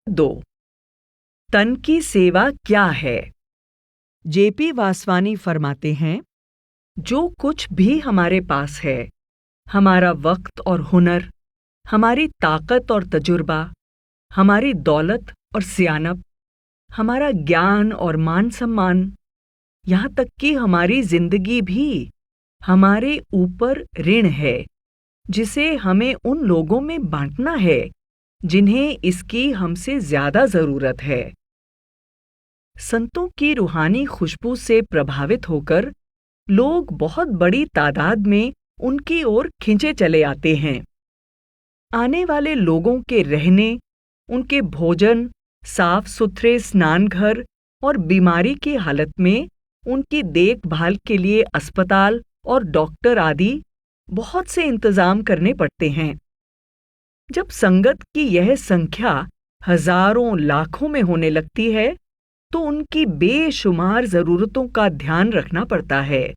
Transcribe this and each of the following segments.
2. तन की सेवा क्या है? जेपी वासवानी फरमाते हैं, जो कुछ भी हमारे पास है, हमारा वक्त और हुनर, हमारी ताकत और तजुर्बा, हमारी दौलत और सियानत, हमारा ज्ञान और मान सम्मान, यहाँ तक कि हमारी जिंदगी भी हमारे ऊपर ऋण है, जिसे हमें उन लोगों में बांटना है जिन्हें इसकी हमसे ज्यादा जरूरत है। संतों की रूहानी खुशबू से प्रभावित होकर लोग बहुत बड़ी तादाद में उनकी ओर खिंचे चले आते हैं। आने वाले लोगों के रहने, उनके भोजन, साफ सुथरे स्नानघर और बीमारी की हालत में उनकी देखभाल के लिए अस्पताल और डॉक्टर आदि बहुत से इंतजाम करने पड़ते हैं। जब संगत की यह संख्या हजारों लाखों में होने लगती है तो उनकी बेशुमार जरूरतों का ध्यान रखना पड़ता है।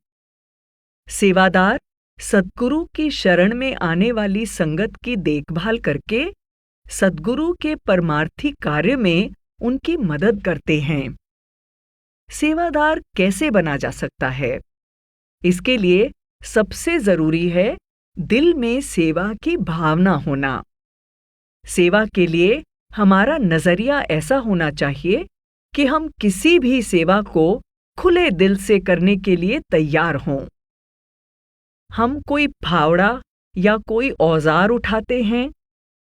सेवादार सद्गुरु की शरण में आने वाली संगत की देखभाल करके सद्गुरु के परमार्थी कार्य में उनकी मदद करते हैं। सेवादार कैसे बना जा सकता है? इसके लिए सबसे जरूरी है दिल में सेवा की भावना होना। सेवा के लिए हमारा नजरिया ऐसा होना चाहिए कि हम किसी भी सेवा को खुले दिल से करने के लिए तैयार हों। हम कोई फावड़ा या कोई औजार उठाते हैं,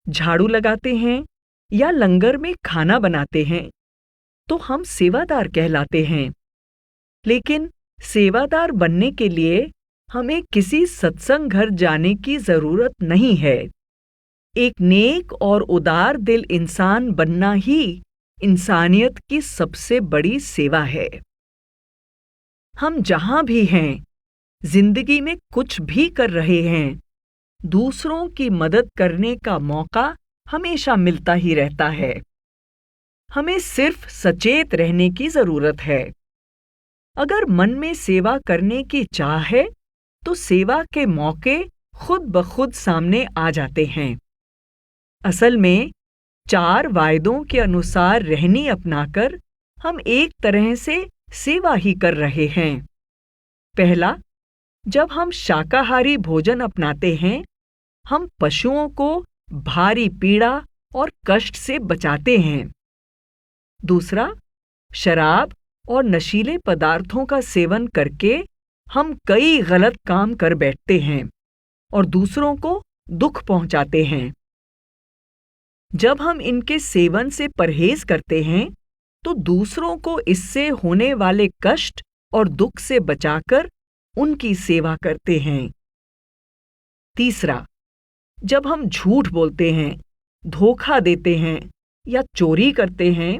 झाड़ू लगाते हैं या लंगर में खाना बनाते हैं तो हम सेवादार कहलाते हैं। लेकिन सेवादार बनने के लिए हमें किसी सत्संग घर जाने की जरूरत नहीं है। एक नेक और उदार दिल इंसान बनना ही इंसानियत की सबसे बड़ी सेवा है। हम जहां भी हैं, जिंदगी में कुछ भी कर रहे हैं, दूसरों की मदद करने का मौका हमेशा मिलता ही रहता है। हमें सिर्फ सचेत रहने की जरूरत है। अगर मन में सेवा करने की चाह है तो सेवा के मौके खुद ब खुद सामने आ जाते हैं। असल में 4 वायदों के अनुसार रहनी अपनाकर हम एक तरह से सेवा ही कर रहे हैं। पहला, जब हम शाकाहारी भोजन अपनाते हैं, हम पशुओं को भारी पीड़ा और कष्ट से बचाते हैं। दूसरा, शराब और नशीले पदार्थों का सेवन करके हम कई गलत काम कर बैठते हैं और दूसरों को दुख पहुंचाते हैं। जब हम इनके सेवन से परहेज करते हैं तो दूसरों को इससे होने वाले कष्ट और दुख से बचाकर उनकी सेवा करते हैं। तीसरा, जब हम झूठ बोलते हैं, धोखा देते हैं या चोरी करते हैं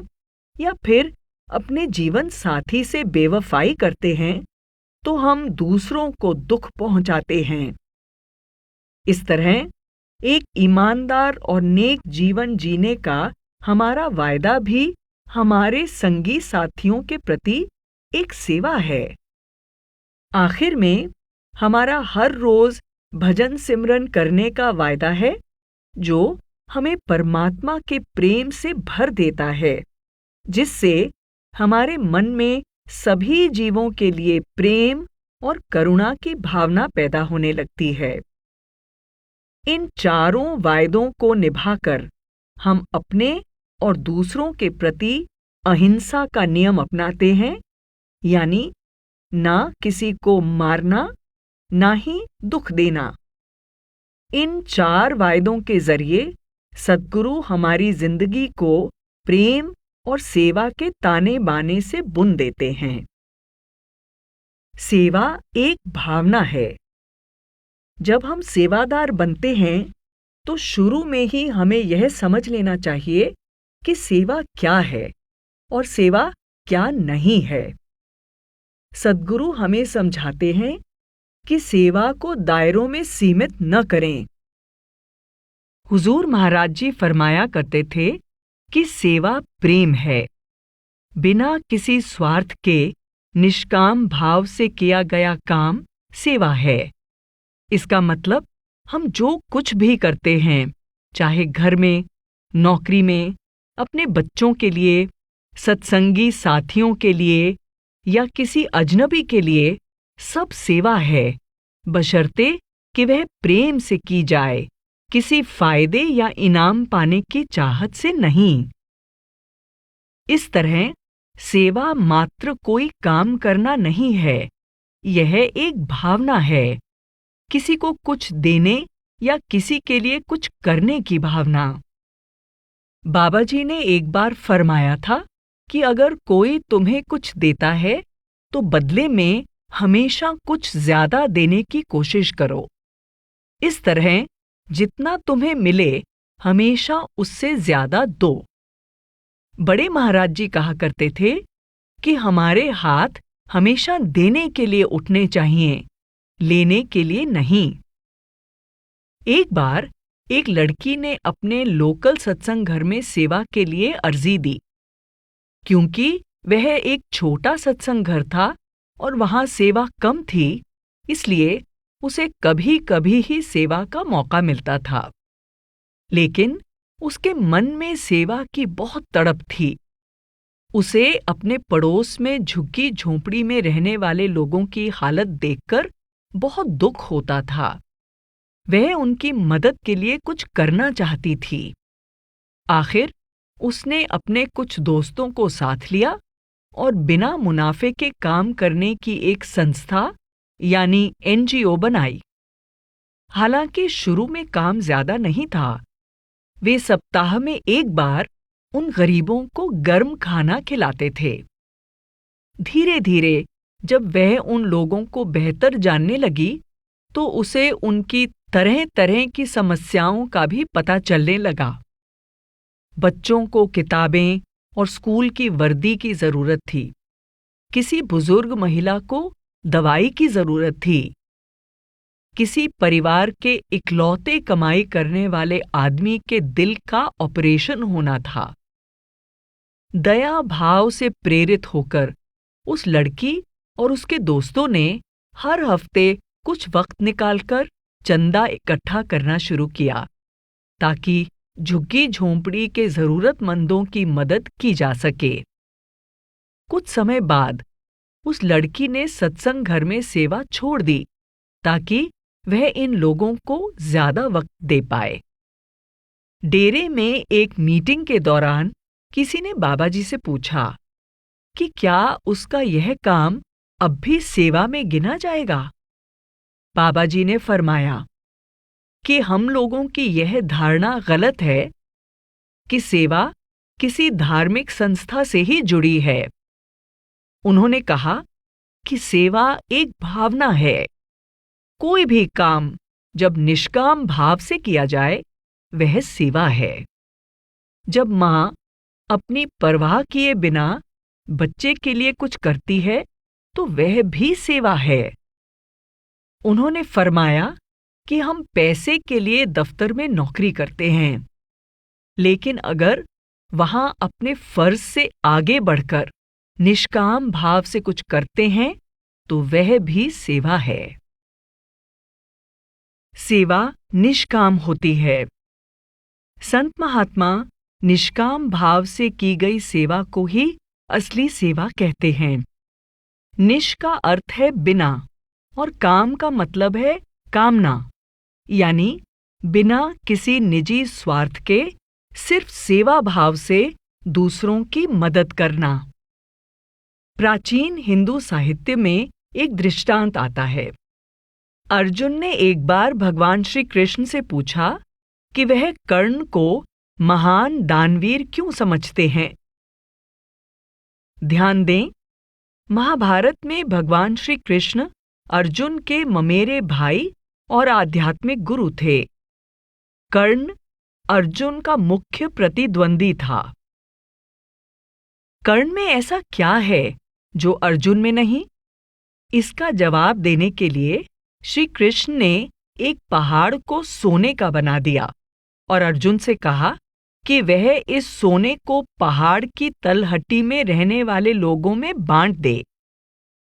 या फिर अपने जीवन साथी से बेवफाई करते हैं तो हम दूसरों को दुख पहुंचाते हैं। इस तरह एक ईमानदार और नेक जीवन जीने का हमारा वायदा भी हमारे संगी साथियों के प्रति एक सेवा है। आखिर में हमारा हर रोज भजन सिमरन करने का वायदा है जो हमें परमात्मा के प्रेम से भर देता है, जिससे हमारे मन में सभी जीवों के लिए प्रेम और करुणा की भावना पैदा होने लगती है। इन चारों वायदों को निभाकर हम अपने और दूसरों के प्रति अहिंसा का नियम अपनाते हैं, यानी ना किसी को मारना, ना ही दुख देना। इन 4 वायदों के जरिए सद्गुरु हमारी जिंदगी को प्रेम और सेवा के ताने बाने से बुन देते हैं। सेवा एक भावना है। जब हम सेवादार बनते हैं तो शुरू में ही हमें यह समझ लेना चाहिए कि सेवा क्या है और सेवा क्या नहीं है। सद्गुरु हमें समझाते हैं कि सेवा को दायरों में सीमित न करें। हुजूर महाराज जी फरमाया करते थे कि सेवा प्रेम है। बिना किसी स्वार्थ के निष्काम भाव से किया गया काम सेवा है। इसका मतलब हम जो कुछ भी करते हैं, चाहे घर में, नौकरी में, अपने बच्चों के लिए, सत्संगी साथियों के लिए या किसी अजनबी के लिए सब सेवा है, बशर्ते कि वह प्रेम से की जाए, किसी फायदे या इनाम पाने की चाहत से नहीं। इस तरह सेवा मात्र कोई काम करना नहीं है, यह एक भावना है, किसी को कुछ देने या किसी के लिए कुछ करने की भावना। बाबा जी ने एक बार फरमाया था कि अगर कोई तुम्हें कुछ देता है तो बदले में हमेशा कुछ ज्यादा देने की कोशिश करो। इस तरह जितना तुम्हें मिले हमेशा उससे ज्यादा दो। बड़े महाराज जी कहा करते थे कि हमारे हाथ हमेशा देने के लिए उठने चाहिए, लेने के लिए नहीं। एक बार एक लड़की ने अपने लोकल सत्संग घर में सेवा के लिए अर्जी दी। क्योंकि वह एक छोटा सत्संग घर था और वहां सेवा कम थी, इसलिए उसे कभी कभी ही सेवा का मौका मिलता था। लेकिन उसके मन में सेवा की बहुत तड़प थी। उसे अपने पड़ोस में झुग्गी झोंपड़ी में रहने वाले लोगों की हालत देखकर बहुत दुख होता था। वह उनकी मदद के लिए कुछ करना चाहती थी। आखिर उसने अपने कुछ दोस्तों को साथ लिया और बिना मुनाफे के काम करने की एक संस्था यानी NGO बनाई। हालांकि शुरू में काम ज्यादा नहीं था। वे सप्ताह में एक बार उन गरीबों को गर्म खाना खिलाते थे। धीरे धीरे जब वह उन लोगों को बेहतर जानने लगी तो उसे उनकी तरह तरह की समस्याओं का भी पता चलने लगा। बच्चों को किताबें और स्कूल की वर्दी की जरूरत थी। किसी बुजुर्ग महिला को दवाई की जरूरत थी। किसी परिवार के इकलौते कमाई करने वाले आदमी के दिल का ऑपरेशन होना था। दया भाव से प्रेरित होकर उस लड़की और उसके दोस्तों ने हर हफ्ते कुछ वक्त निकालकर चंदा इकट्ठा करना शुरू किया ताकि झुग्गी झोंपड़ी के जरूरतमंदों की मदद की जा सके। कुछ समय बाद उस लड़की ने सत्संग घर में सेवा छोड़ दी ताकि वह इन लोगों को ज्यादा वक्त दे पाए। डेरे में एक मीटिंग के दौरान किसी ने बाबा जी से पूछा कि क्या उसका यह काम अब भी सेवा में गिना जाएगा। बाबा जी ने फरमाया कि हम लोगों की यह धारणा गलत है कि सेवा किसी धार्मिक संस्था से ही जुड़ी है। उन्होंने कहा कि सेवा एक भावना है। कोई भी काम जब निष्काम भाव से किया जाए वह सेवा है। जब मां अपनी परवाह किए बिना बच्चे के लिए कुछ करती है तो वह भी सेवा है। उन्होंने फरमाया कि हम पैसे के लिए दफ्तर में नौकरी करते हैं, लेकिन अगर वहां अपने फर्ज से आगे बढ़कर निष्काम भाव से कुछ करते हैं तो वह भी सेवा है। सेवा निष्काम होती है। संत महात्मा निष्काम भाव से की गई सेवा को ही असली सेवा कहते हैं। निष का अर्थ है बिना और काम का मतलब है कामना, यानी बिना किसी निजी स्वार्थ के सिर्फ सेवा भाव से दूसरों की मदद करना। प्राचीन हिंदू साहित्य में एक दृष्टांत आता है। अर्जुन ने एक बार भगवान श्री कृष्ण से पूछा कि वह कर्ण को महान दानवीर क्यों समझते हैं। ध्यान दें, महाभारत में भगवान श्री कृष्ण अर्जुन के ममेरे भाई और आध्यात्मिक गुरु थे। कर्ण अर्जुन का मुख्य प्रतिद्वंदी था। कर्ण में ऐसा क्या है जो अर्जुन में नहीं? इसका जवाब देने के लिए श्री कृष्ण ने एक पहाड़ को सोने का बना दिया और अर्जुन से कहा कि वह इस सोने को पहाड़ की तलहटी में रहने वाले लोगों में बांट दे।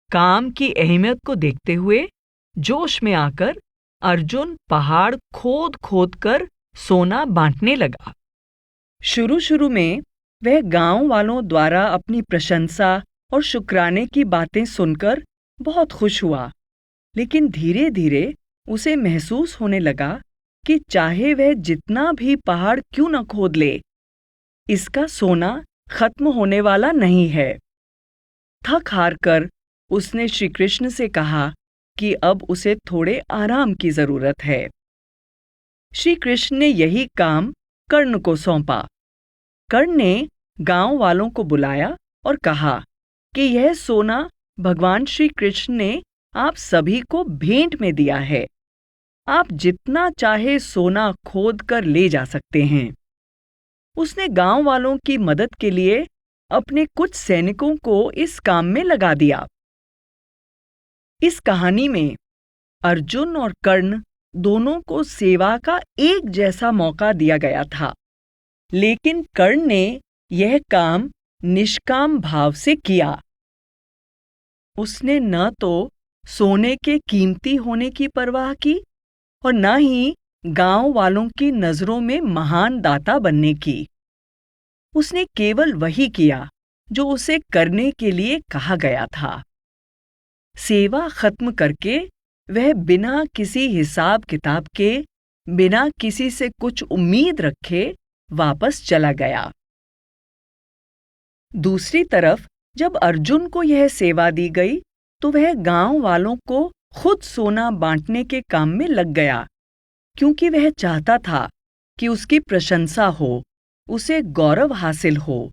काम की अहमियत को देखते हुए जोश में आकर अर्जुन पहाड़ खोद खोद कर सोना बांटने लगा। शुरू में वह गांव वालों द्वारा अपनी प्रशंसा और शुक्राने की बातें सुनकर बहुत खुश हुआ, लेकिन धीरे धीरे उसे महसूस होने लगा कि चाहे वह जितना भी पहाड़ क्यों न खोद ले, इसका सोना खत्म होने वाला नहीं है। थक हार कर उसने श्री कृष्ण से कहा कि अब उसे थोड़े आराम की जरूरत है। श्री कृष्ण ने यही काम कर्ण को सौंपा। कर्ण ने गांव वालों को बुलाया और कहा कि यह सोना भगवान श्री कृष्ण ने आप सभी को भेंट में दिया है। आप जितना चाहे सोना खोद कर ले जा सकते हैं। उसने गांव वालों की मदद के लिए अपने कुछ सैनिकों को इस काम में लगा दिया। इस कहानी में अर्जुन और कर्ण दोनों को सेवा का एक जैसा मौका दिया गया था, लेकिन कर्ण ने यह काम निष्काम भाव से किया। उसने न तो सोने के कीमती होने की परवाह की और न ही गांव वालों की नजरों में महान दाता बनने की। उसने केवल वही किया जो उसे करने के लिए कहा गया था। सेवा खत्म करके वह बिना किसी हिसाब किताब के, बिना किसी से कुछ उम्मीद रखे वापस चला गया। दूसरी तरफ जब अर्जुन को यह सेवा दी गई तो वह गांव वालों को खुद सोना बांटने के काम में लग गया, क्योंकि वह चाहता था कि उसकी प्रशंसा हो, उसे गौरव हासिल हो।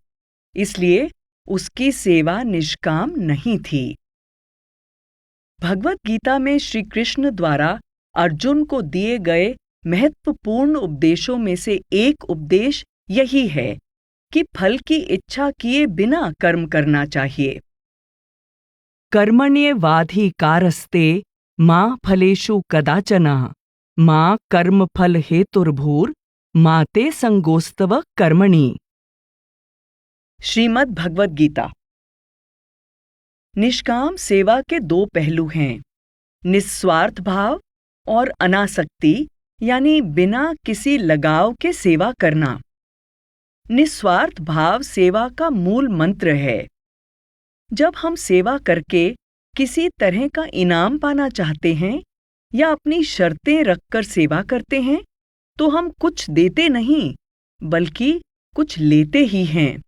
इसलिए उसकी सेवा निष्काम नहीं थी। भगवत गीता में श्री कृष्ण द्वारा अर्जुन को दिए गए महत्वपूर्ण उपदेशों में से एक उपदेश यही है कि फल की इच्छा किए बिना कर्म करना चाहिए। कर्मण्येवाधिकारस्ते मा फलेषु कदाचन मा कर्मफल हेतुर्भूर मा ते संगोस्तव कर्मणि। श्रीमद् भगवद गीता। निष्काम सेवा के दो पहलू हैं, निस्वार्थ भाव और अनासक्ति, यानी बिना किसी लगाव के सेवा करना। निस्वार्थ भाव सेवा का मूल मंत्र है। जब हम सेवा करके किसी तरह का इनाम पाना चाहते हैं या अपनी शर्तें रखकर सेवा करते हैं, तो हम कुछ देते नहीं बल्कि कुछ लेते ही हैं।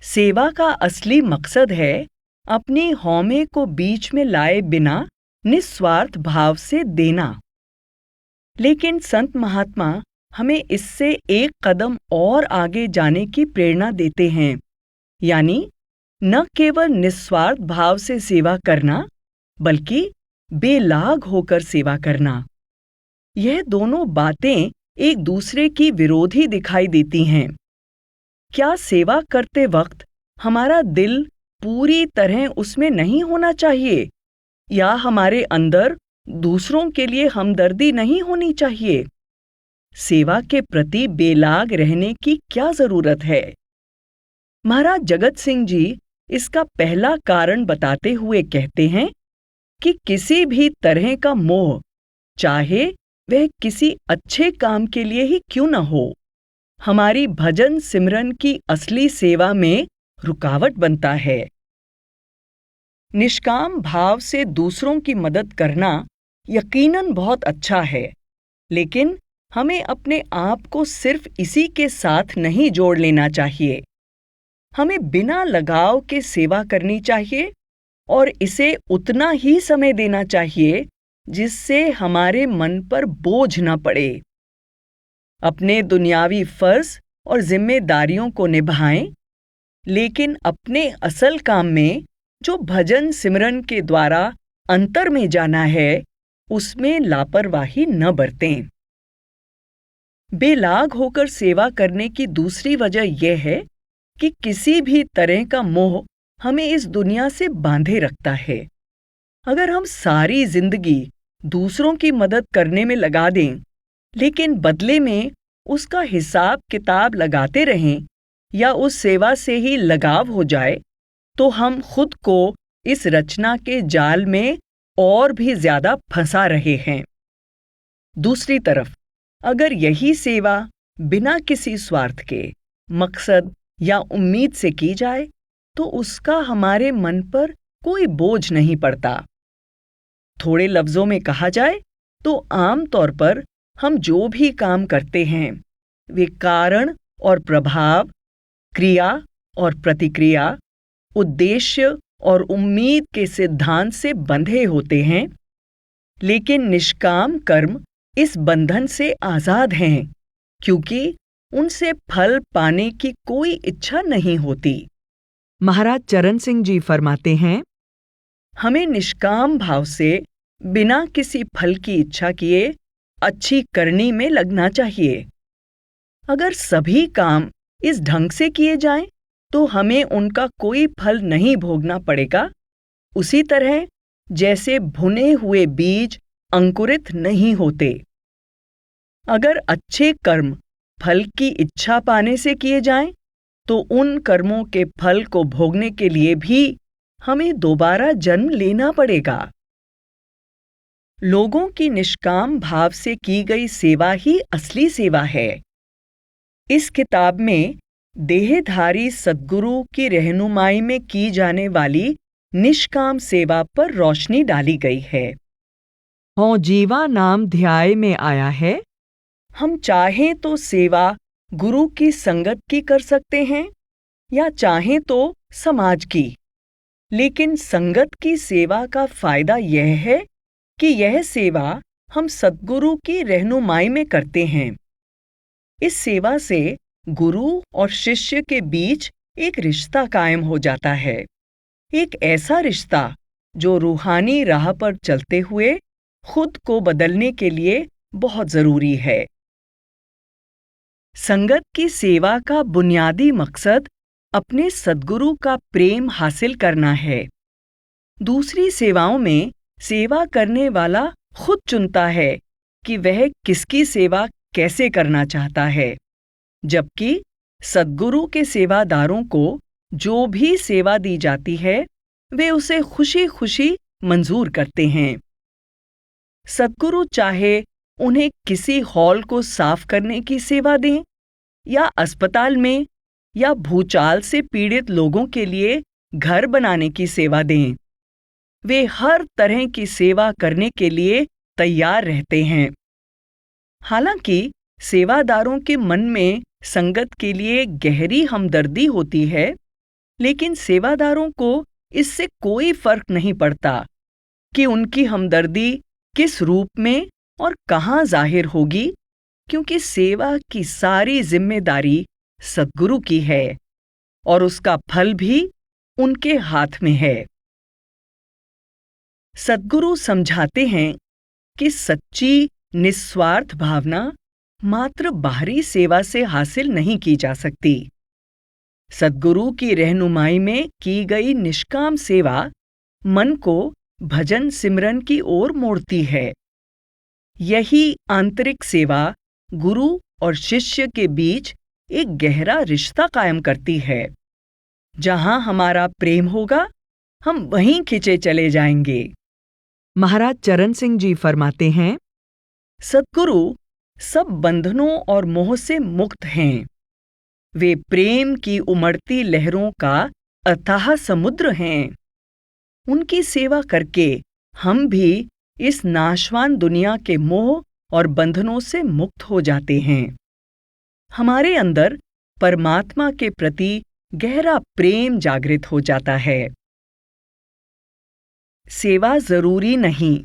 सेवा का असली मकसद है अपनी हौमे को बीच में लाए बिना निस्वार्थ भाव से देना। लेकिन संत महात्मा हमें इससे एक कदम और आगे जाने की प्रेरणा देते हैं, यानी न केवल निस्वार्थ भाव से सेवा करना बल्कि बेलाग होकर सेवा करना। यह दोनों बातें एक दूसरे की विरोधी दिखाई देती हैं। क्या सेवा करते वक्त हमारा दिल पूरी तरह उसमें नहीं होना चाहिए, या हमारे अंदर दूसरों के लिए हमदर्दी नहीं होनी चाहिए? सेवा के प्रति बेलाग रहने की क्या जरूरत है? महाराज जगत सिंह जी इसका पहला कारण बताते हुए कहते हैं कि किसी भी तरह का मोह, चाहे वह किसी अच्छे काम के लिए ही क्यों न हो, हमारी भजन सिमरन की असली सेवा में रुकावट बनता है। निष्काम भाव से दूसरों की मदद करना यकीनन बहुत अच्छा है, लेकिन हमें अपने आप को सिर्फ इसी के साथ नहीं जोड़ लेना चाहिए। हमें बिना लगाव के सेवा करनी चाहिए और इसे उतना ही समय देना चाहिए जिससे हमारे मन पर बोझ न पड़े। अपने दुनियावी फर्ज और जिम्मेदारियों को निभाएं, लेकिन अपने असल काम में जो भजन सिमरन के द्वारा अंतर में जाना है, उसमें लापरवाही न बरतें। बेलाग होकर सेवा करने की दूसरी वजह यह है कि किसी भी तरह का मोह हमें इस दुनिया से बांधे रखता है। अगर हम सारी जिंदगी दूसरों की मदद करने में लगा दें, लेकिन बदले में उसका हिसाब किताब लगाते रहें या उस सेवा से ही लगाव हो जाए, तो हम खुद को इस रचना के जाल में और भी ज्यादा फंसा रहे हैं। दूसरी तरफ, अगर यही सेवा बिना किसी स्वार्थ के मकसद या उम्मीद से की जाए तो उसका हमारे मन पर कोई बोझ नहीं पड़ता। थोड़े लफ्जों में कहा जाए तो आम तौर पर हम जो भी काम करते हैं वे कारण और प्रभाव, क्रिया और प्रतिक्रिया, उद्देश्य और उम्मीद के सिद्धांत से बंधे होते हैं, लेकिन निष्काम कर्म इस बंधन से आजाद हैं क्योंकि उनसे फल पाने की कोई इच्छा नहीं होती। महाराज चरण सिंह जी फरमाते हैं, हमें निष्काम भाव से बिना किसी फल की इच्छा किए अच्छी करनी में लगना चाहिए। अगर सभी काम इस ढंग से किए जाएं, तो हमें उनका कोई फल नहीं भोगना पड़ेगा। उसी तरह जैसे भुने हुए बीज अंकुरित नहीं होते। अगर अच्छे कर्म फल की इच्छा पाने से किए जाएं, तो उन कर्मों के फल को भोगने के लिए भी हमें दोबारा जन्म लेना पड़ेगा। लोगों की निष्काम भाव से की गई सेवा ही असली सेवा है। इस किताब में देहधारी सद्गुरु की रहनुमाई में की जाने वाली निष्काम सेवा पर रोशनी डाली गई है। हो जीवा नाम ध्याय में आया है। हम चाहें तो सेवा गुरु की संगत की कर सकते हैं या चाहें तो समाज की, लेकिन संगत की सेवा का फायदा यह है कि यह सेवा हम सद्गुरु की रहनुमाई में करते हैं। इस सेवा से गुरु और शिष्य के बीच एक रिश्ता कायम हो जाता है, एक ऐसा रिश्ता जो रूहानी राह पर चलते हुए खुद को बदलने के लिए बहुत जरूरी है। संगत की सेवा का बुनियादी मकसद अपने सद्गुरु का प्रेम हासिल करना है। दूसरी सेवाओं में सेवा करने वाला खुद चुनता है कि वह किसकी सेवा कैसे करना चाहता है, जबकि सद्गुरु के सेवादारों को जो भी सेवा दी जाती है वे उसे खुशी खुशी मंजूर करते हैं। सद्गुरु चाहे उन्हें किसी हॉल को साफ करने की सेवा दें या अस्पताल में या भूचाल से पीड़ित लोगों के लिए घर बनाने की सेवा दें, वे हर तरह की सेवा करने के लिए तैयार रहते हैं। हालांकि सेवादारों के मन में संगत के लिए गहरी हमदर्दी होती है, लेकिन सेवादारों को इससे कोई फर्क नहीं पड़ता कि उनकी हमदर्दी किस रूप में और कहाँ जाहिर होगी, क्योंकि सेवा की सारी जिम्मेदारी सद्गुरु की है और उसका फल भी उनके हाथ में है। सद्गुरु समझाते हैं कि सच्ची निस्वार्थ भावना मात्र बाहरी सेवा से हासिल नहीं की जा सकती। सद्गुरु की रहनुमाई में की गई निष्काम सेवा मन को भजन सिमरन की ओर मोड़ती है। यही आंतरिक सेवा गुरु और शिष्य के बीच एक गहरा रिश्ता कायम करती है। जहां हमारा प्रेम होगा, हम वहीं खिंचे चले जाएंगे। महाराज चरण सिंह जी फरमाते हैं, सद्गुरु सब बंधनों और मोह से मुक्त हैं। वे प्रेम की उमड़ती लहरों का अथाह समुद्र हैं। उनकी सेवा करके हम भी इस नाशवान दुनिया के मोह और बंधनों से मुक्त हो जाते हैं। हमारे अंदर परमात्मा के प्रति गहरा प्रेम जागृत हो जाता है। सेवा जरूरी नहीं।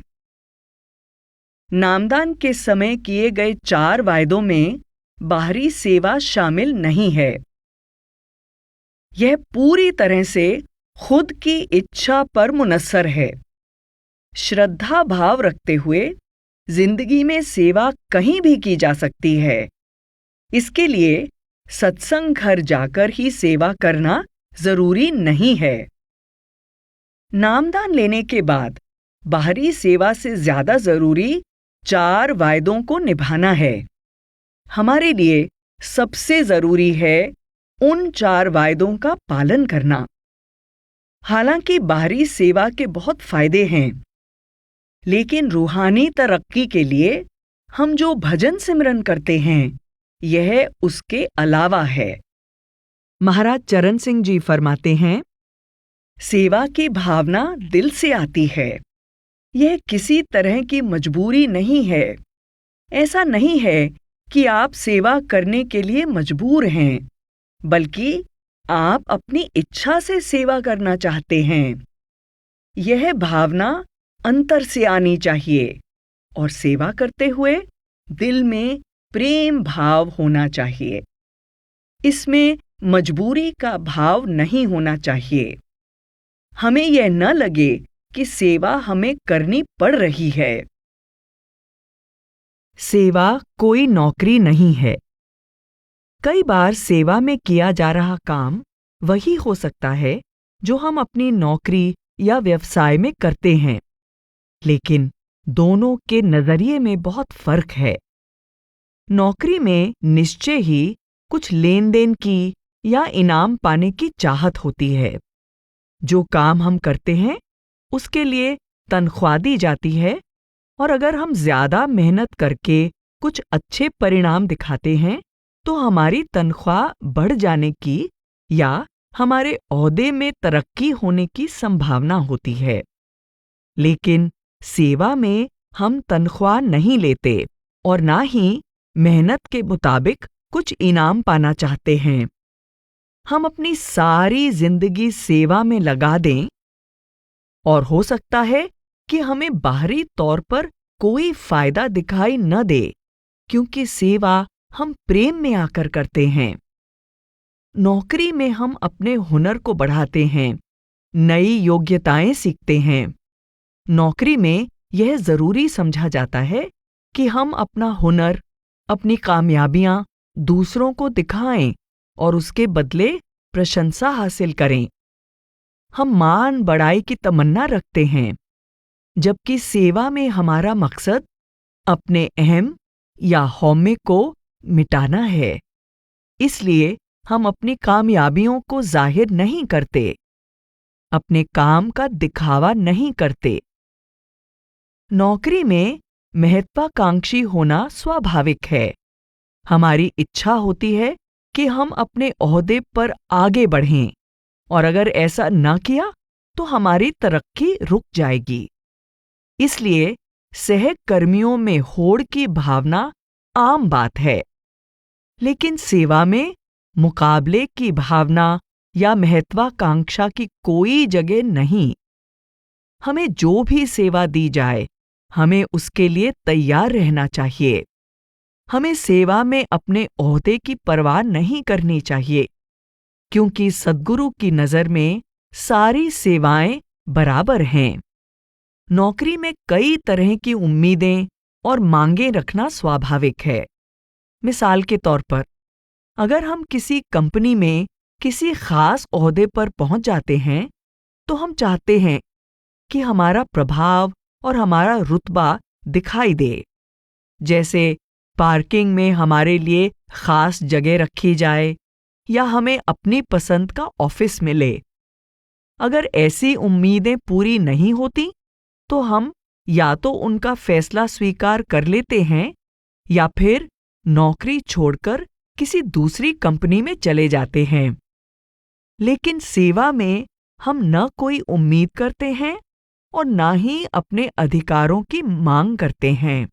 नामदान के समय किए गए 4 वायदों में बाहरी सेवा शामिल नहीं है। यह पूरी तरह से खुद की इच्छा पर मुनस्सर है। श्रद्धा भाव रखते हुए जिंदगी में सेवा कहीं भी की जा सकती है। इसके लिए सत्संग घर जाकर ही सेवा करना जरूरी नहीं है। नामदान लेने के बाद बाहरी सेवा से ज्यादा जरूरी 4 वायदों को निभाना है। हमारे लिए सबसे जरूरी है उन 4 वायदों का पालन करना। हालांकि बाहरी सेवा के बहुत फायदे हैं, लेकिन रूहानी तरक्की के लिए हम जो भजन सिमरन करते हैं, यह उसके अलावा है। महाराज चरण सिंह जी फरमाते हैं, सेवा की भावना दिल से आती है। यह किसी तरह की मजबूरी नहीं है। ऐसा नहीं है कि आप सेवा करने के लिए मजबूर हैं, बल्कि आप अपनी इच्छा से सेवा करना चाहते हैं। यह भावना अंतर से आनी चाहिए और सेवा करते हुए दिल में प्रेम भाव होना चाहिए। इसमें मजबूरी का भाव नहीं होना चाहिए। हमें यह न लगे कि सेवा हमें करनी पड़ रही है। सेवा कोई नौकरी नहीं है। कई बार सेवा में किया जा रहा काम वही हो सकता है जो हम अपनी नौकरी या व्यवसाय में करते हैं, लेकिन दोनों के नजरिए में बहुत फर्क है। नौकरी में निश्चय ही कुछ लेन देन की या इनाम पाने की चाहत होती है। जो काम हम करते हैं उसके लिए तनख्वाह दी जाती है, और अगर हम ज्यादा मेहनत करके कुछ अच्छे परिणाम दिखाते हैं तो हमारी तनख्वाह बढ़ जाने की या हमारे ओहदे में तरक्की होने की संभावना होती है। लेकिन सेवा में हम तनख्वाह नहीं लेते और ना ही मेहनत के मुताबिक कुछ इनाम पाना चाहते हैं। हम अपनी सारी जिंदगी सेवा में लगा दें और हो सकता है कि हमें बाहरी तौर पर कोई फायदा दिखाई न दे, क्योंकि सेवा हम प्रेम में आकर करते हैं। नौकरी में हम अपने हुनर को बढ़ाते हैं, नई योग्यताएं सीखते हैं। नौकरी में यह जरूरी समझा जाता है कि हम अपना हुनर, अपनी कामयाबियां दूसरों को दिखाएं और उसके बदले प्रशंसा हासिल करें। हम मान बढ़ाई की तमन्ना रखते हैं, जबकि सेवा में हमारा मकसद अपने अहम या हौमे को मिटाना है। इसलिए हम अपनी कामयाबियों को जाहिर नहीं करते, अपने काम का दिखावा नहीं करते। नौकरी में महत्वाकांक्षी होना स्वाभाविक है। हमारी इच्छा होती है कि हम अपने ओहदे पर आगे बढ़ें, और अगर ऐसा न किया तो हमारी तरक्की रुक जाएगी। इसलिए सहकर्मियों में होड़ की भावना आम बात है। लेकिन सेवा में मुकाबले की भावना या महत्वाकांक्षा की कोई जगह नहीं। हमें जो भी सेवा दी जाए, हमें उसके लिए तैयार रहना चाहिए। हमें सेवा में अपने ओहदे की परवाह नहीं करनी चाहिए, क्योंकि सद्गुरु की नजर में सारी सेवाएं बराबर हैं। नौकरी में कई तरह की उम्मीदें और मांगें रखना स्वाभाविक है। मिसाल के तौर पर, अगर हम किसी कंपनी में किसी खास ओहदे पर पहुंच जाते हैं तो हम चाहते हैं कि हमारा प्रभाव और हमारा रुतबा दिखाई दे। जैसे पार्किंग में हमारे लिए खास जगह रखी जाए या हमें अपनी पसंद का ऑफिस मिले। अगर ऐसी उम्मीदें पूरी नहीं होती तो हम या तो उनका फैसला स्वीकार कर लेते हैं या फिर नौकरी छोड़कर किसी दूसरी कंपनी में चले जाते हैं। लेकिन सेवा में हम न कोई उम्मीद करते हैं और न ही अपने अधिकारों की मांग करते हैं।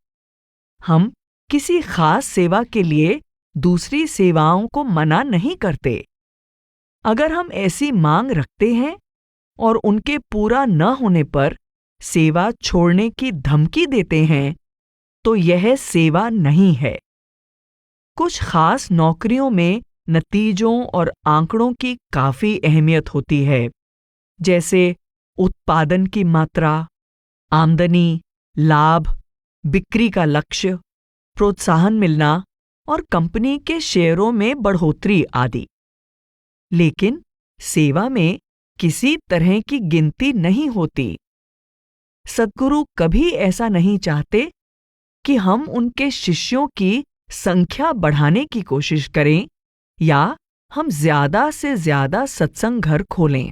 हम किसी खास सेवा के लिए दूसरी सेवाओं को मना नहीं करते। अगर हम ऐसी मांग रखते हैं और उनके पूरा न होने पर सेवा छोड़ने की धमकी देते हैं तो यह सेवा नहीं है। कुछ खास नौकरियों में नतीजों और आंकड़ों की काफी अहमियत होती है, जैसे उत्पादन की मात्रा, आमदनी, लाभ, बिक्री का लक्ष्य, प्रोत्साहन मिलना और कंपनी के शेयरों में बढ़ोतरी आदि। लेकिन सेवा में किसी तरह की गिनती नहीं होती। सद्गुरु कभी ऐसा नहीं चाहते कि हम उनके शिष्यों की संख्या बढ़ाने की कोशिश करें या हम ज्यादा से ज्यादा सत्संग घर खोलें।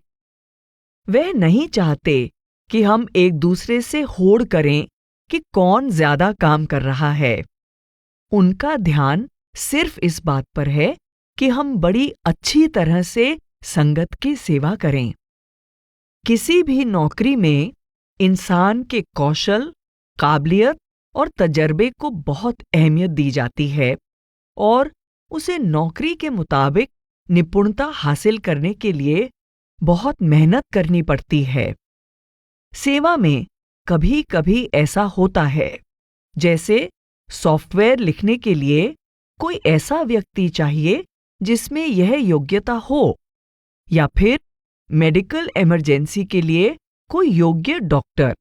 वह नहीं चाहते कि हम एक दूसरे से होड़ करें कि कौन ज्यादा काम कर रहा है। उनका ध्यान सिर्फ इस बात पर है कि हम बड़ी अच्छी तरह से संगत की सेवा करें। किसी भी नौकरी में इंसान के कौशल, काबिलियत और तजर्बे को बहुत अहमियत दी जाती है और उसे नौकरी के मुताबिक निपुणता हासिल करने के लिए बहुत मेहनत करनी पड़ती है। सेवा में कभी कभी ऐसा होता है, जैसे सॉफ्टवेयर लिखने के लिए कोई ऐसा व्यक्ति चाहिए जिसमें यह योग्यता हो, या फिर मेडिकल इमरजेंसी के लिए कोई योग्य डॉक्टर।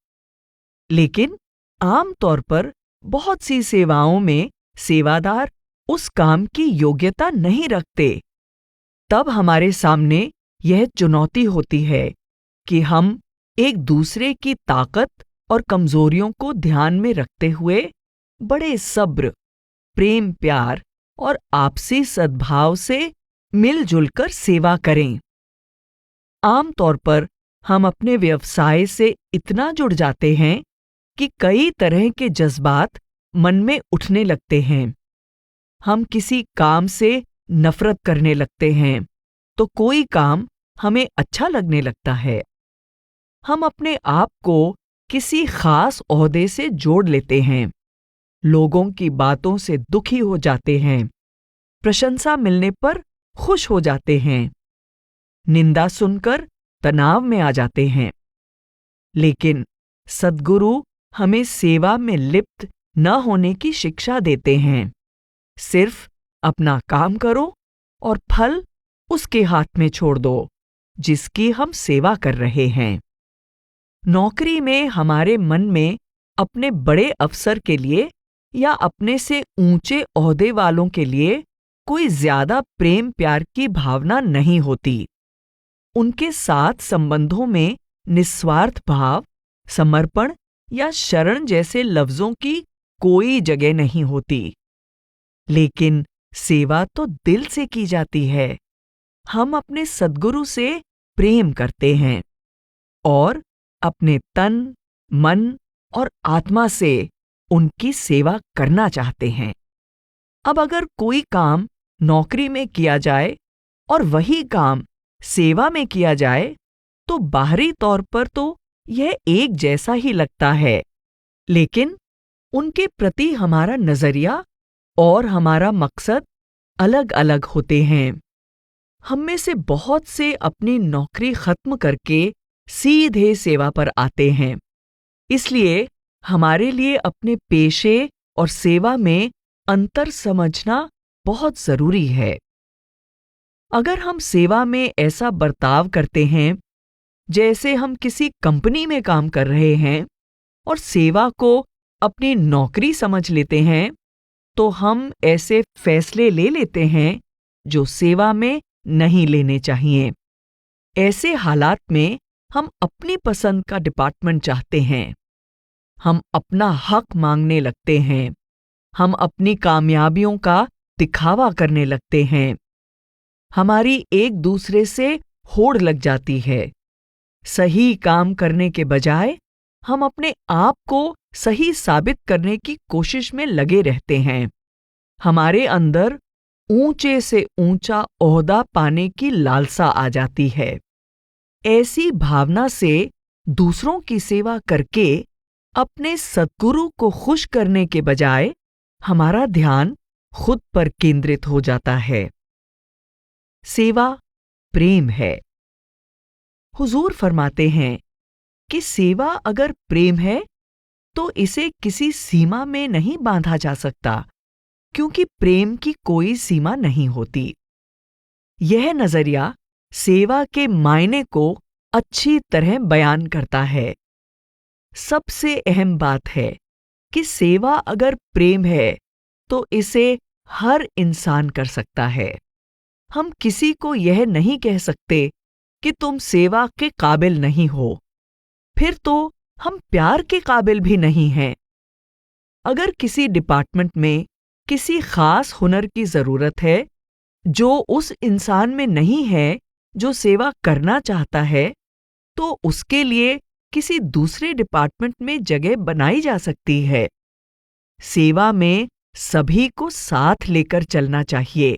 लेकिन आम तौर पर बहुत सी सेवाओं में सेवादार उस काम की योग्यता नहीं रखते। तब हमारे सामने यह चुनौती होती है कि हम एक दूसरे की ताकत और कमजोरियों को ध्यान में रखते हुए बड़े सब्र, प्रेम, प्यार और आपसी सद्भाव से मिलजुल कर सेवा करें। आम तौर पर हम अपने व्यवसाय से इतना जुड़ जाते हैं कि कई तरह के जज्बात मन में उठने लगते हैं। हम किसी काम से नफरत करने लगते हैं तो कोई काम हमें अच्छा लगने लगता है। हम अपने आप को किसी खास ओहदे से जोड़ लेते हैं, लोगों की बातों से दुखी हो जाते हैं, प्रशंसा मिलने पर खुश हो जाते हैं, निंदा सुनकर तनाव में आ जाते हैं। लेकिन सद्गुरु हमें सेवा में लिप्त न होने की शिक्षा देते हैं। सिर्फ अपना काम करो और फल उसके हाथ में छोड़ दो जिसकी हम सेवा कर रहे हैं। नौकरी में हमारे मन में अपने बड़े अफसर के लिए या अपने से ऊंचे ओहदे वालों के लिए कोई ज्यादा प्रेम प्यार की भावना नहीं होती। उनके साथ संबंधों में निस्वार्थ भाव, समर्पण या शरण जैसे लफ्जों की कोई जगह नहीं होती। लेकिन सेवा तो दिल से की जाती है। हम अपने सद्गुरु से प्रेम करते हैं और अपने तन, मन और आत्मा से उनकी सेवा करना चाहते हैं। अब अगर कोई काम नौकरी में किया जाए और वही काम सेवा में किया जाए तो बाहरी तौर पर तो यह एक जैसा ही लगता है, लेकिन उनके प्रति हमारा नजरिया और हमारा मकसद अलग अलग होते हैं। हम में से बहुत से अपनी नौकरी खत्म करके सीधे सेवा पर आते हैं। इसलिए हमारे लिए अपने पेशे और सेवा में अंतर समझना बहुत जरूरी है। अगर हम सेवा में ऐसा बर्ताव करते हैं जैसे हम किसी कंपनी में काम कर रहे हैं और सेवा को अपनी नौकरी समझ लेते हैं, तो हम ऐसे फैसले ले लेते हैं जो सेवा में नहीं लेने चाहिए। ऐसे हालात में हम अपनी पसंद का डिपार्टमेंट चाहते हैं। हम अपना हक मांगने लगते हैं। हम अपनी कामयाबियों का दिखावा करने लगते हैं। हमारी एक दूसरे से होड़ लग जाती है। सही काम करने के बजाय हम अपने आप को सही साबित करने की कोशिश में लगे रहते हैं। हमारे अंदर ऊंचे से ऊंचा ओहदा पाने की लालसा आ जाती है। ऐसी भावना से दूसरों की सेवा करके अपने सद्गुरु को खुश करने के बजाय हमारा ध्यान खुद पर केंद्रित हो जाता है। सेवा प्रेम है। हुजूर फरमाते हैं कि सेवा अगर प्रेम है तो इसे किसी सीमा में नहीं बांधा जा सकता, क्योंकि प्रेम की कोई सीमा नहीं होती। यह नजरिया सेवा के मायने को अच्छी तरह बयान करता है। सबसे अहम बात है कि सेवा अगर प्रेम है तो इसे हर इंसान कर सकता है। हम किसी को यह नहीं कह सकते कि तुम सेवा के काबिल नहीं हो, फिर तो हम प्यार के काबिल भी नहीं हैं। अगर किसी डिपार्टमेंट में किसी खास हुनर की जरूरत है जो उस इंसान में नहीं है जो सेवा करना चाहता है, तो उसके लिए किसी दूसरे डिपार्टमेंट में जगह बनाई जा सकती है। सेवा में सभी को साथ लेकर चलना चाहिए।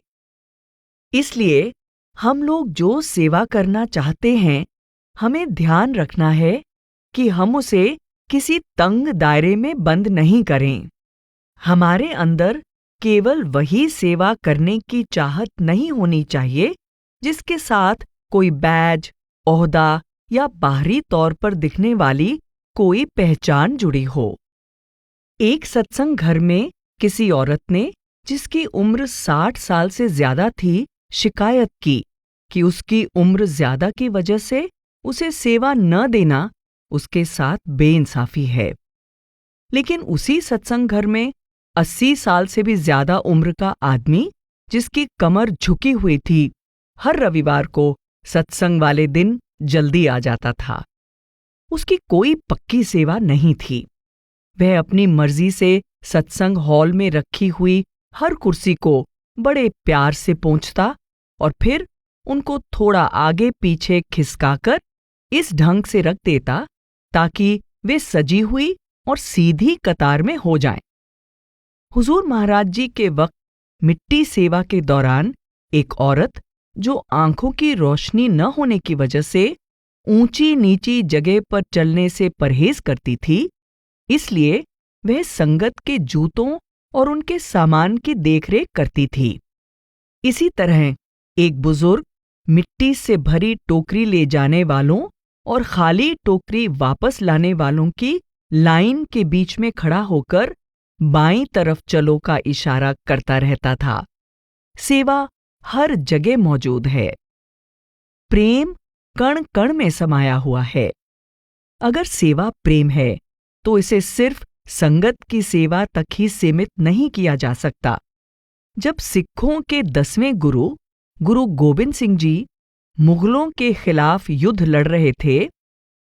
इसलिए हम लोग जो सेवा करना चाहते हैं, हमें ध्यान रखना है कि हम उसे किसी तंग दायरे में बंद नहीं करें। हमारे अंदर केवल वही सेवा करने की चाहत नहीं होनी चाहिए जिसके साथ कोई बैज, ओहदा या बाहरी तौर पर दिखने वाली कोई पहचान जुड़ी हो। एक सत्संग घर में किसी औरत ने, जिसकी उम्र 60 साल से ज्यादा थी, शिकायत की कि उसकी उम्र ज्यादा की वजह से उसे सेवा न देना उसके साथ बेइंसाफी है। लेकिन उसी सत्संग घर में 80 साल से भी ज्यादा उम्र का आदमी, जिसकी कमर झुकी हुई थी, हर रविवार को सत्संग वाले दिन जल्दी आ जाता था। उसकी कोई पक्की सेवा नहीं थी। वह अपनी मर्जी से सत्संग हॉल में रखी हुई हर कुर्सी को बड़े प्यार से पोंछता और फिर उनको थोड़ा आगे पीछे खिसकाकर इस ढंग से रख देता ताकि वे सजी हुई और सीधी कतार में हो जाएं। हुजूर महाराज जी के वक्त मिट्टी सेवा के दौरान एक औरत, जो आंखों की रोशनी न होने की वजह से ऊंची नीची जगह पर चलने से परहेज करती थी, इसलिए वह संगत के जूतों और उनके सामान की देखरेख करती थी। इसी तरह एक बुजुर्ग मिट्टी से भरी टोकरी ले जाने वालों और खाली टोकरी वापस लाने वालों की लाइन के बीच में खड़ा होकर बाईं तरफ चलो का इशारा करता रहता था। सेवा हर जगह मौजूद है। प्रेम कण कण में समाया हुआ है। अगर सेवा प्रेम है तो इसे सिर्फ संगत की सेवा तक ही सीमित नहीं किया जा सकता। जब सिखों के 10वें गुरु गोबिंद सिंह जी मुगलों के खिलाफ युद्ध लड़ रहे थे,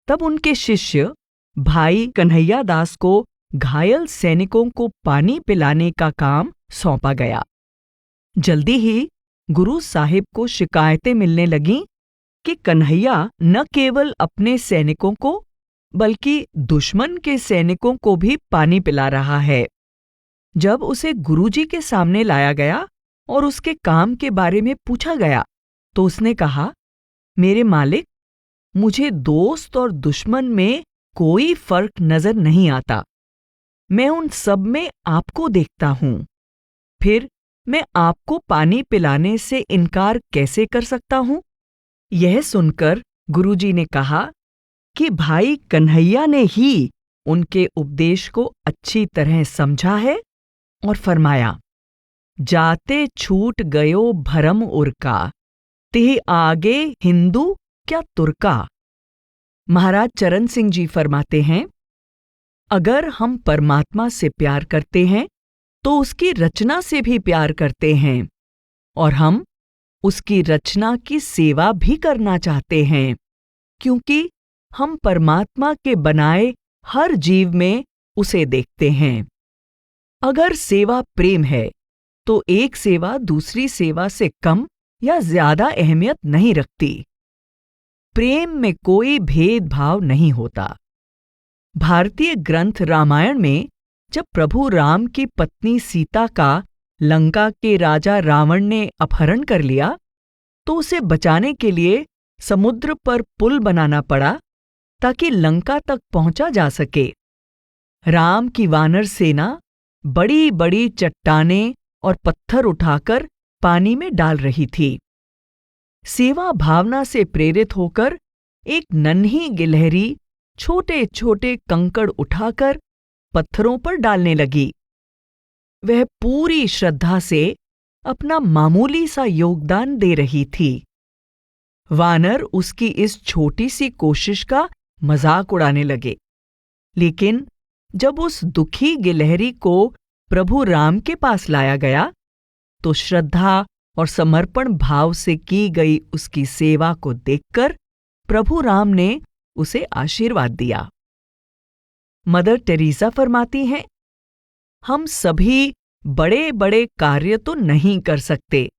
तब उनके शिष्य भाई कन्हैया दास को घायल सैनिकों को पानी पिलाने का काम सौंपा गया। जल्दी ही गुरु साहिब को शिकायतें मिलने लगीं कि कन्हैया न केवल अपने सैनिकों को बल्कि दुश्मन के सैनिकों को भी पानी पिला रहा है। जब उसे गुरुजी के सामने लाया गया और उसके काम के बारे में पूछा गया तो उसने कहा, मेरे मालिक, मुझे दोस्त और दुश्मन में कोई फर्क नजर नहीं आता। मैं उन सब में आपको देखता हूं। फिर मैं आपको पानी पिलाने से इनकार कैसे कर सकता हूं? यह सुनकर गुरुजी ने कहा कि भाई कन्हैया ने ही उनके उपदेश को अच्छी तरह समझा है और फरमाया, जाते छूट गयो भरम उरका, ते आगे हिंदू क्या तुर्का। महाराज चरण सिंह जी फरमाते हैं, अगर हम परमात्मा से प्यार करते हैं तो उसकी रचना से भी प्यार करते हैं और हम उसकी रचना की सेवा भी करना चाहते हैं, क्योंकि हम परमात्मा के बनाए हर जीव में उसे देखते हैं। अगर सेवा प्रेम है तो एक सेवा दूसरी सेवा से कम या ज्यादा अहमियत नहीं रखती। प्रेम में कोई भेदभाव नहीं होता। भारतीय ग्रंथ रामायण में जब प्रभु राम की पत्नी सीता का लंका के राजा रावण ने अपहरण कर लिया तो उसे बचाने के लिए समुद्र पर पुल बनाना पड़ा ताकि लंका तक पहुंचा जा सके। राम की वानर सेना बड़ी बड़ी चट्टानें और पत्थर उठाकर पानी में डाल रही थी। सेवा भावना से प्रेरित होकर एक नन्ही गिलहरी छोटे छोटे कंकड़ उठाकर पत्थरों पर डालने लगी। वह पूरी श्रद्धा से अपना मामूली सा योगदान दे रही थी। वानर उसकी इस छोटी सी कोशिश का मजाक उड़ाने लगे, लेकिन जब उस दुखी गिलहरी को प्रभु राम के पास लाया गया तो श्रद्धा और समर्पण भाव से की गई उसकी सेवा को देखकर प्रभु राम ने उसे आशीर्वाद दिया। मदर टेरेसा फरमाती हैं, हम सभी बड़े बड़े कार्य तो नहीं कर सकते,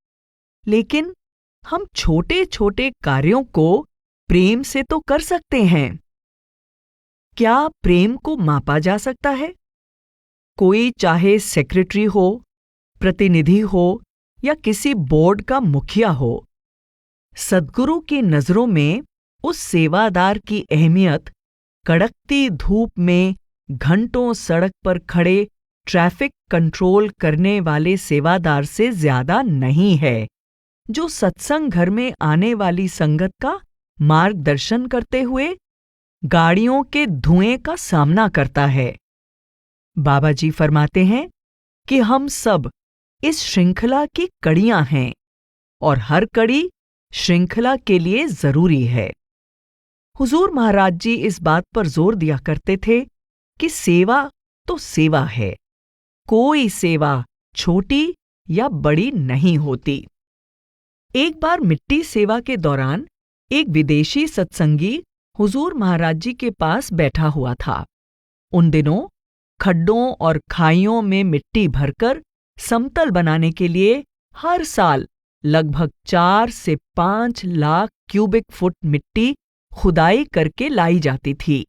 लेकिन हम छोटे छोटे कार्यों को प्रेम से तो कर सकते हैं। क्या प्रेम को मापा जा सकता है? कोई चाहे सेक्रेटरी हो, प्रतिनिधि हो या किसी बोर्ड का मुखिया हो। सद्गुरु की नजरों में उस सेवादार की अहमियत कड़कती धूप में घंटों सड़क पर खड़े ट्रैफिक कंट्रोल करने वाले सेवादार से ज्यादा नहीं है, जो सत्संग घर में आने वाली संगत का मार्गदर्शन करते हुए गाड़ियों के धुएं का सामना करता है। बाबा जी फरमाते हैं कि हम सब इस श्रृंखला की कड़ियां हैं और हर कड़ी श्रृंखला के लिए जरूरी है। हुजूर महाराज जी इस बात पर जोर दिया करते थे कि सेवा तो सेवा है, कोई सेवा छोटी या बड़ी नहीं होती। एक बार मिट्टी सेवा के दौरान एक विदेशी सत्संगी हुजूर महाराज जी के पास बैठा हुआ था। उन दिनों खड्डों और खाइयों में मिट्टी भरकर समतल बनाने के लिए हर साल लगभग 4 से 5 लाख क्यूबिक फुट मिट्टी खुदाई करके लाई जाती थी,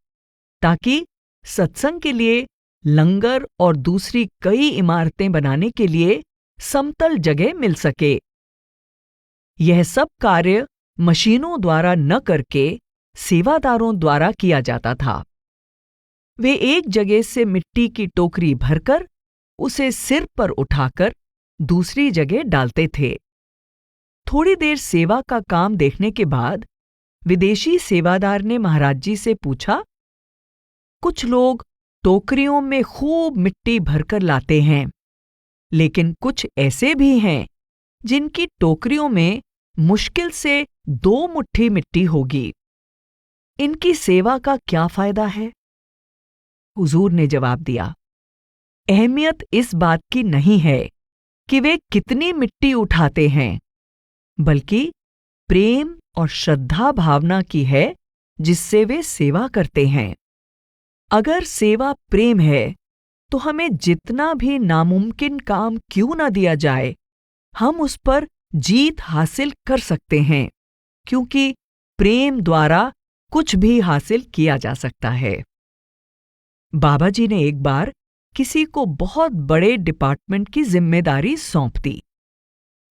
ताकि सत्संग के लिए, लंगर और दूसरी कई इमारतें बनाने के लिए समतल जगह मिल सके। यह सब कार्य मशीनों द्वारा न करके सेवादारों द्वारा किया जाता था। वे एक जगह से मिट्टी की टोकरी भरकर उसे सिर पर उठाकर दूसरी जगह डालते थे। थोड़ी देर सेवा का काम देखने के बाद विदेशी सेवादार ने महाराज जी से पूछा, कुछ लोग टोकरियों में खूब मिट्टी भरकर लाते हैं, लेकिन कुछ ऐसे भी हैं जिनकी टोकरियों में मुश्किल से 2 मुट्ठी मिट्टी होगी। इनकी सेवा का क्या फायदा है? हुजूर ने जवाब दिया, अहमियत इस बात की नहीं है कि वे कितनी मिट्टी उठाते हैं, बल्कि प्रेम और श्रद्धा भावना की है जिससे वे सेवा करते हैं। अगर सेवा प्रेम है तो हमें जितना भी नामुमकिन काम क्यों न दिया जाए, हम उस पर जीत हासिल कर सकते हैं, क्योंकि प्रेम द्वारा कुछ भी हासिल किया जा सकता है। बाबा जी ने एक बार किसी को बहुत बड़े डिपार्टमेंट की जिम्मेदारी सौंप दी।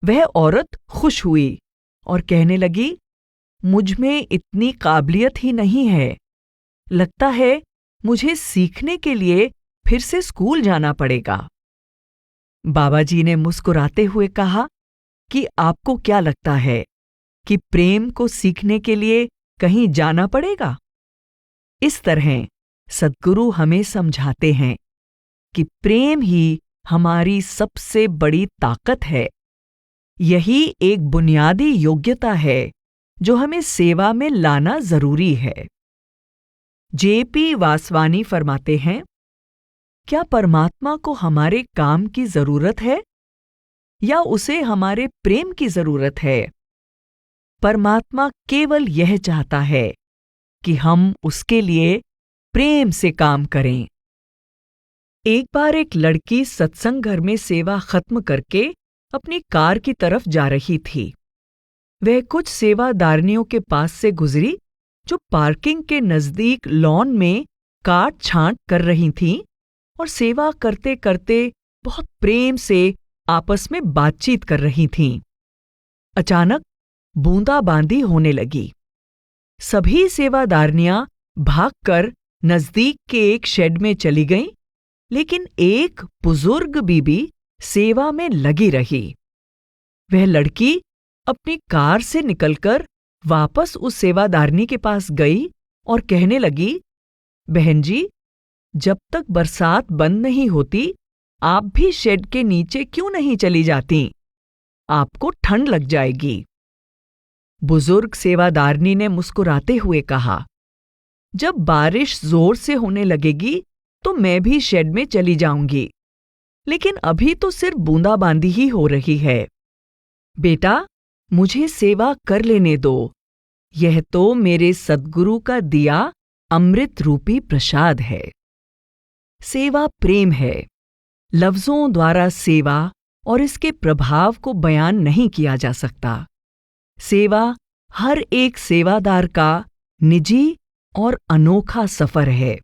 वह औरत खुश हुई और कहने लगी, मुझ में इतनी काबिलियत ही नहीं है, लगता है मुझे सीखने के लिए फिर से स्कूल जाना पड़ेगा। बाबा जी ने मुस्कुराते हुए कहा कि आपको क्या लगता है कि प्रेम को सीखने के लिए कहीं जाना पड़ेगा? इस तरह सद्गुरु हमें समझाते हैं कि प्रेम ही हमारी सबसे बड़ी ताकत है। यही एक बुनियादी योग्यता है जो हमें सेवा में लाना जरूरी है। जेपी वासवानी फरमाते हैं, क्या परमात्मा को हमारे काम की जरूरत है या उसे हमारे प्रेम की जरूरत है? परमात्मा केवल यह चाहता है कि हम उसके लिए प्रेम से काम करें। एक बार एक लड़की सत्संग घर में सेवा खत्म करके अपनी कार की तरफ जा रही थी। वह कुछ सेवादारनियों के पास से गुजरी जो पार्किंग के नजदीक लॉन में काट छांट कर रही थीं और सेवा करते करते बहुत प्रेम से आपस में बातचीत कर रही थीं। अचानक बूंदाबांदी होने लगी। सभी सेवादारनियां भागकर नजदीक के एक शेड में चली गईं, लेकिन एक बुजुर्ग बीबी सेवा में लगी रही। वह लड़की अपनी कार से निकलकर वापस उस सेवादारनी के पास गई और कहने लगी, बहन जी, जब तक बरसात बंद नहीं होती आप भी शेड के नीचे क्यों नहीं चली जाती? आपको ठंड लग जाएगी। बुजुर्ग सेवादारनी ने मुस्कुराते हुए कहा, जब बारिश जोर से होने लगेगी तो मैं भी शेड में चली जाऊंगी, लेकिन अभी तो सिर्फ बूंदाबांदी ही हो रही है। बेटा, मुझे सेवा कर लेने दो, यह तो मेरे सद्गुरु का दिया अमृत रूपी प्रसाद है। सेवा प्रेम है। लफ्जों द्वारा सेवा और इसके प्रभाव को बयान नहीं किया जा सकता। सेवा हर एक सेवादार का निजी और अनोखा सफर है।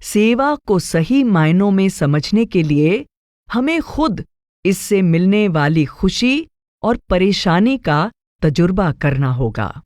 सेवा को सही मायनों में समझने के लिए हमें खुद इससे मिलने वाली खुशी और परेशानी का तजुर्बा करना होगा।